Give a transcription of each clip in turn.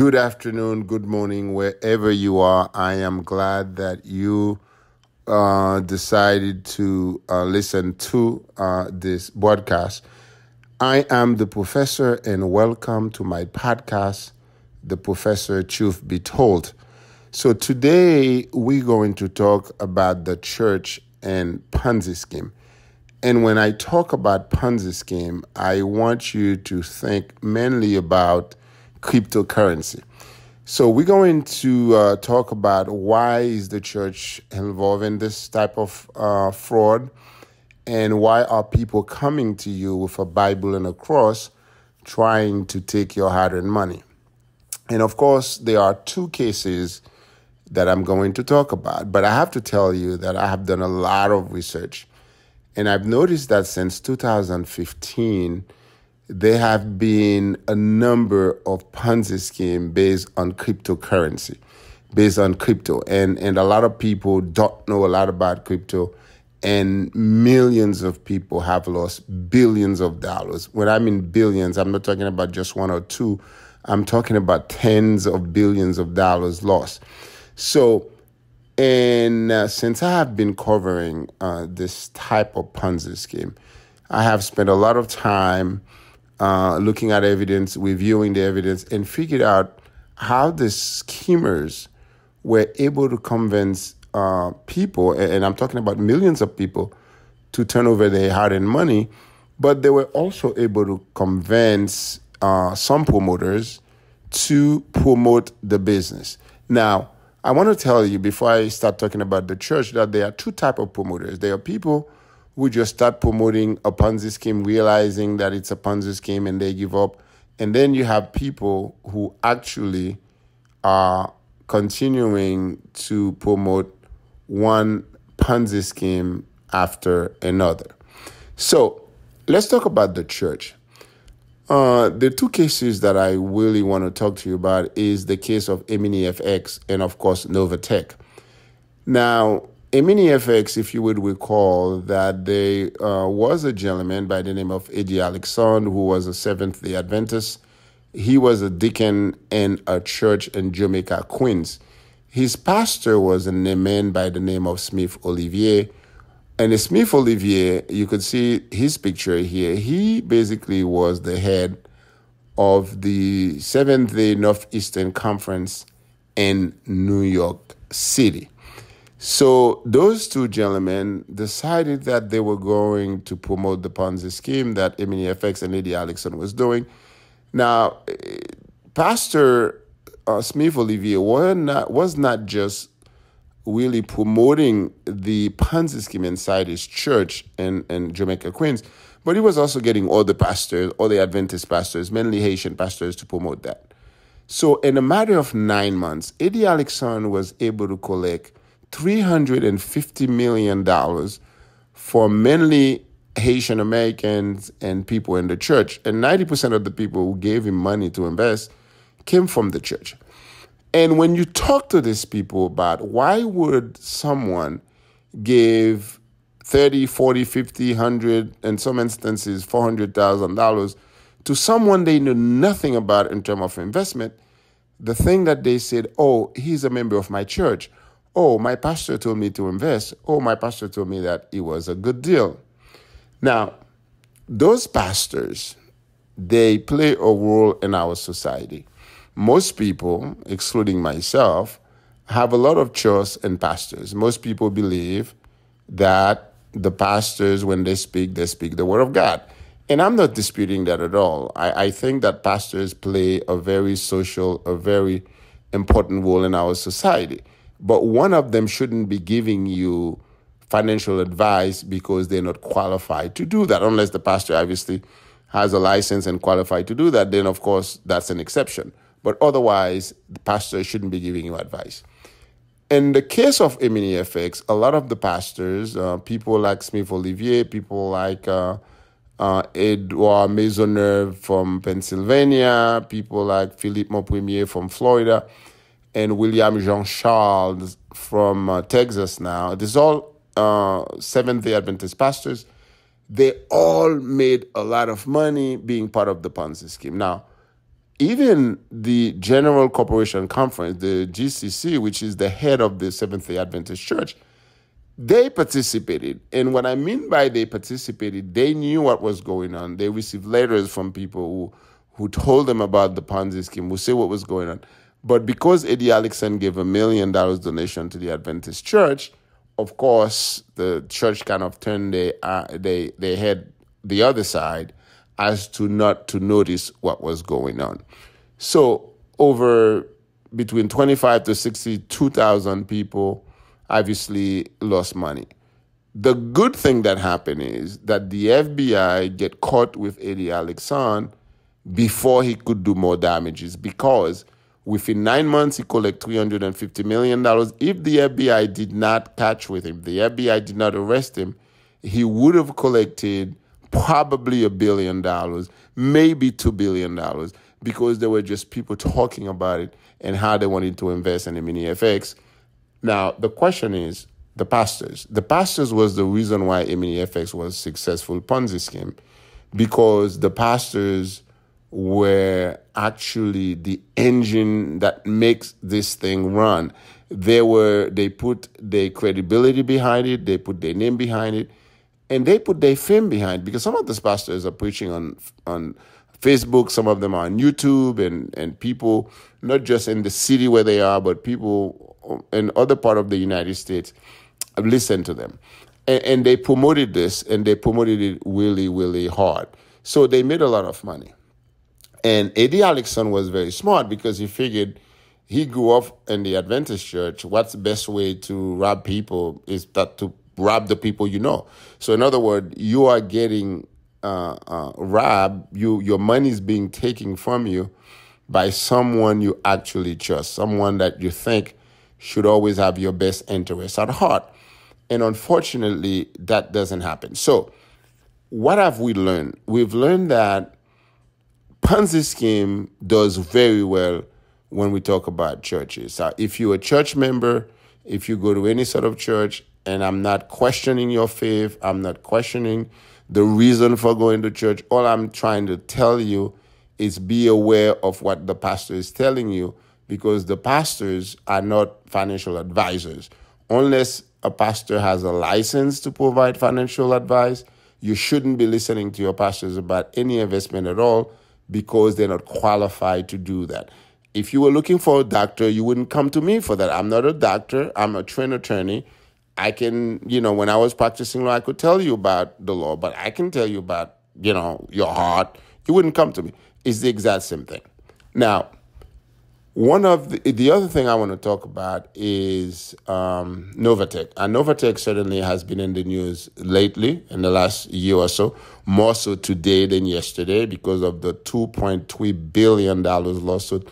Good afternoon, good morning, wherever you are. I am glad that you decided to listen to this broadcast. I am the professor, and welcome to my podcast, The Professor Truth Be Told. So today we're going to talk about the church and Ponzi scheme. And when I talk about Ponzi scheme, I want you to think mainly about cryptocurrency. So we're going to talk about why is the church involved in this type of fraud, and why are people coming to you with a Bible and a cross trying to take your hard-earned money. And of course, there are two cases that I'm going to talk about, but I have to tell you that I have done a lot of research, and I've noticed that since 2015, there have been a number of Ponzi schemes based on cryptocurrency, based on crypto. And a lot of people don't know a lot about crypto, and millions of people have lost billions of dollars. When I mean billions, I'm not talking about just one or two. I'm talking about tens of billions of dollars lost. So, and since I have been covering this type of Ponzi scheme, I have spent a lot of time looking at evidence, reviewing the evidence, and figured out how the schemers were able to convince people, and I'm talking about millions of people, to turn over their hard-earned money, but they were also able to convince some promoters to promote the business. Now, I want to tell you before I start talking about the church that there are two types of promoters. There are people who just start promoting a Ponzi scheme, realizing that it's a Ponzi scheme, and they give up. And then you have people who actually are continuing to promote one Ponzi scheme after another. So let's talk about the church. The two cases that I really want to talk to you about is the case of MNEFX and, of course, Novatech. Now, MNEFX, if you would recall, that there was a gentleman by the name of Eddie Alexander who was a Seventh-day Adventist. He was a deacon in a church in Jamaica, Queens. His pastor was a man by the name of Smith Olivier. And the Smith Olivier, you could see his picture here. He basically was the head of the Seventh-day Northeastern Conference in New York City. So those two gentlemen decided that they were going to promote the Ponzi scheme that MNEFX and Eddie Alexander was doing. Now, Pastor Smith Olivier was not just really promoting the Ponzi scheme inside his church in Jamaica, Queens, but he was also getting all the pastors, all the Adventist pastors, mainly Haitian pastors, to promote that. So in a matter of 9 months, Eddie Alexander was able to collect $350 million for mainly Haitian Americans and people in the church. And 90% of the people who gave him money to invest came from the church. And when you talk to these people about why would someone give 30, 40, 50, 100, in some instances $400,000 to someone they know nothing about in terms of investment, the thing that they said, oh, he's a member of my church. Oh, my pastor told me to invest. Oh, my pastor told me that it was a good deal. Now, those pastors, they play a role in our society. Most people, excluding myself, have a lot of trust in pastors. Most people believe that the pastors, when they speak the word of God. And I'm not disputing that at all. I think that pastors play a very social, a very important role in our society. But one of them shouldn't be giving you financial advice because they're not qualified to do that. Unless the pastor obviously has a license and qualified to do that, then of course that's an exception. But otherwise, the pastor shouldn't be giving you advice. In the case of MNEFX, a lot of the pastors, people like Smith Olivier, people like Edouard Maisonneuve from Pennsylvania, people like Philippe Montpremier from Florida, and William Jean Charles from Texas now. These all Seventh-day Adventist pastors. They all made a lot of money being part of the Ponzi scheme. Now, Even the General Corporation Conference, the GCC, which is the head of the Seventh-day Adventist Church, they participated. And what I mean by they participated, they knew what was going on. They received letters from people who told them about the Ponzi scheme, who say what was going on. But because Eddie Alexson gave $1 million donation to the Adventist Church, of course, the church kind of turned their head the other side as to not to notice what was going on. So over between 25 to 62,000 people obviously lost money. The good thing that happened is that the FBI get caught with Eddie Alexson before he could do more damages, because within 9 months, he collected $350 million. If the FBI did not catch with him, the FBI did not arrest him, he would have collected probably $1 billion, maybe $2 billion, because there were just people talking about it and how they wanted to invest in the mini FX. Now, the question is, the pastors. The pastors was the reason why mini FX was a successful Ponzi scheme, because the pastors were actually the engine that makes this thing run. They put their credibility behind it, they put their name behind it, and they put their fame behind it, because some of these pastors are preaching on Facebook, some of them are on YouTube, and people, not just in the city where they are, but people in other part of the United States listen to them. And they promoted this, and they promoted it really, really hard. So they made a lot of money. And Eddie Alexson was very smart, because he figured, he grew up in the Adventist church. What's the best way to rob people is that to rob the people you know. So in other words, you are getting robbed. Your money is being taken from you by someone you actually trust, someone that you think should always have your best interests at heart. And unfortunately, that doesn't happen. So what have we learned? We've learned that Ponzi scheme does very well when we talk about churches. If you're a church member, if you go to any sort of church, and I'm not questioning your faith, I'm not questioning the reason for going to church, all I'm trying to tell you is be aware of what the pastor is telling you, because the pastors are not financial advisors. Unless a pastor has a license to provide financial advice, you shouldn't be listening to your pastors about any investment at all, because they're not qualified to do that. If you were looking for a doctor, you wouldn't come to me for that. I'm not a doctor. I'm a trained attorney. I can, when I was practicing law, I could tell you about the law, but I can tell you about, your heart. You wouldn't come to me. It's the exact same thing. Now, one of the other thing I want to talk about is Novatech. And Novatech certainly has been in the news lately, in the last year or so, more so today than yesterday, because of the $2.3 billion lawsuit,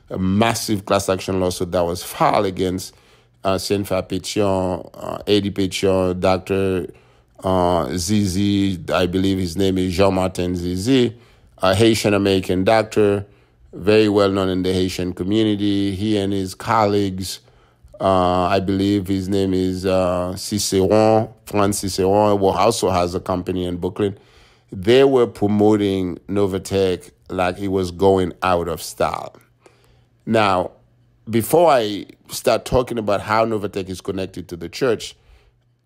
a massive class action lawsuit that was filed against Saint-Fa Pétion, Eddie Pétion, Dr. Zizi, I believe his name is Jean-Martin Zizi, a Haitian-American doctor, very well known in the Haitian community. He and his colleagues, I believe his name is Cicéron, Franz Cicéron, who also has a company in Brooklyn. They were promoting Novatech like it was going out of style. Now, before I start talking about how Novatech is connected to the church,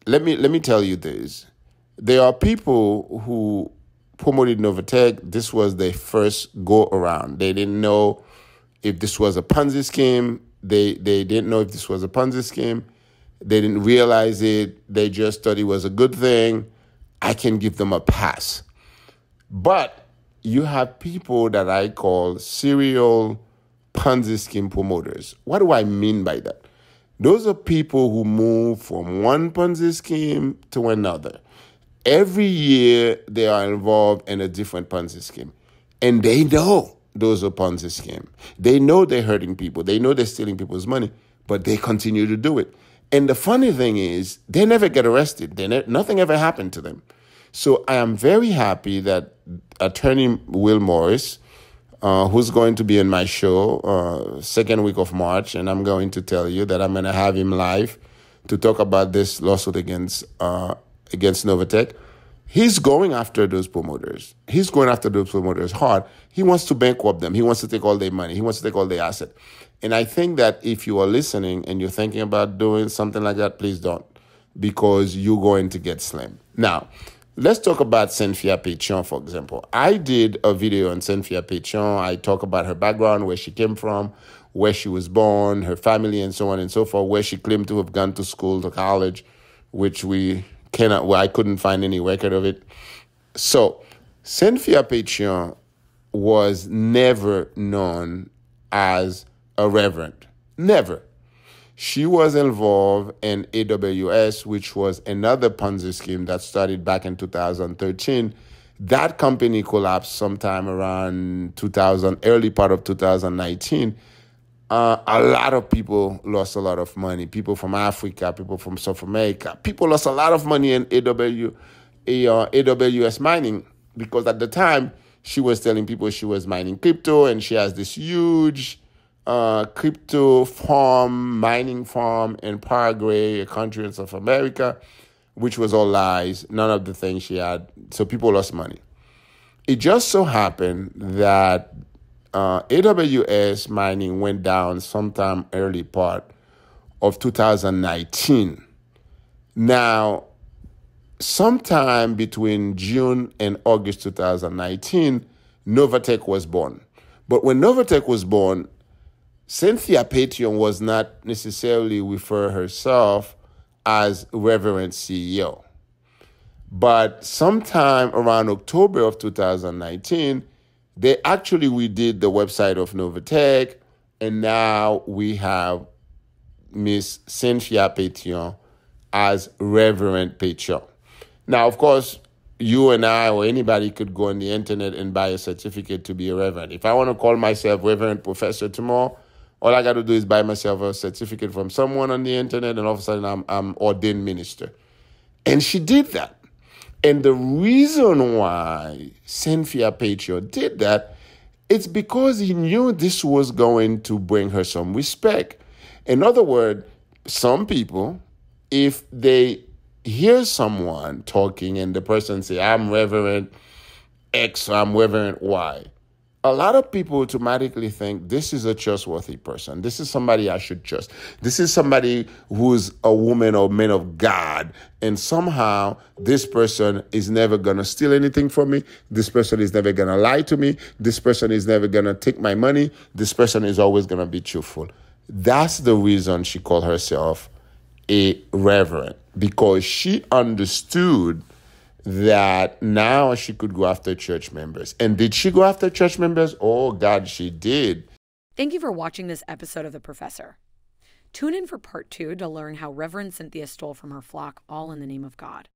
let me tell you this. There are people who promoted Novatech. This was their first go around. They didn't know if this was a Ponzi scheme. They didn't know if this was a Ponzi scheme. They didn't realize it. They just thought it was a good thing. I can give them a pass. But you have people that I call serial Ponzi scheme promoters. What do I mean by that? Those are people who move from one Ponzi scheme to another. Every year, they are involved in a different Ponzi scheme. And they know those are Ponzi schemes. They know they're hurting people. They know they're stealing people's money, but they continue to do it. And the funny thing is, they never get arrested. Nothing ever happened to them. So I am very happy that Attorney Will Morris, who's going to be in my show second week of March, and I'm going to tell you that I'm going to have him live to talk about this lawsuit against Novatech. He's going after those promoters. He's going after those promoters hard. He wants to bankrupt them. He wants to take all their money. He wants to take all their asset. And I think that if you are listening and you're thinking about doing something like that, please don't, because you're going to get slammed. Now, let's talk about Cynthia Pétion, for example. I did a video on Cynthia Pétion. I talk about her background, where she came from, where she was born, her family, and so on and so forth, where she claimed to have gone to school, to college, which I couldn't find any record of it. So Cynthia Pétion was never known as a reverend. Never. She was involved in AWS, which was another Ponzi scheme that started back in 2013. That company collapsed sometime around 2000, early part of 2019. A lot of people lost a lot of money. People from Africa, people from South America. People lost a lot of money in AWS mining, because at the time she was telling people she was mining crypto, and she has this huge crypto mining farm in Paraguay, a country in South America, which was all lies. None of the things she had. So people lost money. It just so happened that AWS mining went down sometime early part of 2019. Now, sometime between June and August 2019, Novatech was born. But when Novatech was born, Cynthia Pétion was not necessarily refer herself as Reverend CEO. But sometime around October of 2019, they actually redid the website of Novatech, and now we have Miss Cynthia Pétion as Reverend Pétion. Now, of course, you and I or anybody could go on the internet and buy a certificate to be a reverend. If I want to call myself Reverend Professor tomorrow, all I got to do is buy myself a certificate from someone on the internet, and all of a sudden I'm ordained minister. And she did that. And the reason why Cynthia Pétion did that, it's because he knew this was going to bring her some respect. In other words, some people, if they hear someone talking and the person say, I'm Reverend X, or I'm Reverend Y, a lot of people automatically think this is a trustworthy person. This is somebody I should trust. This is somebody who's a woman or man of God. And somehow this person is never going to steal anything from me. This person is never going to lie to me. This person is never going to take my money. This person is always going to be truthful. That's the reason she called herself a reverend, because she understood that now she could go after church members. And did she go after church members? Oh, God, she did. Thank you for watching this episode of The Professor. Tune in for part 2 to learn how Reverend Cynthia stole from her flock, all in the name of God.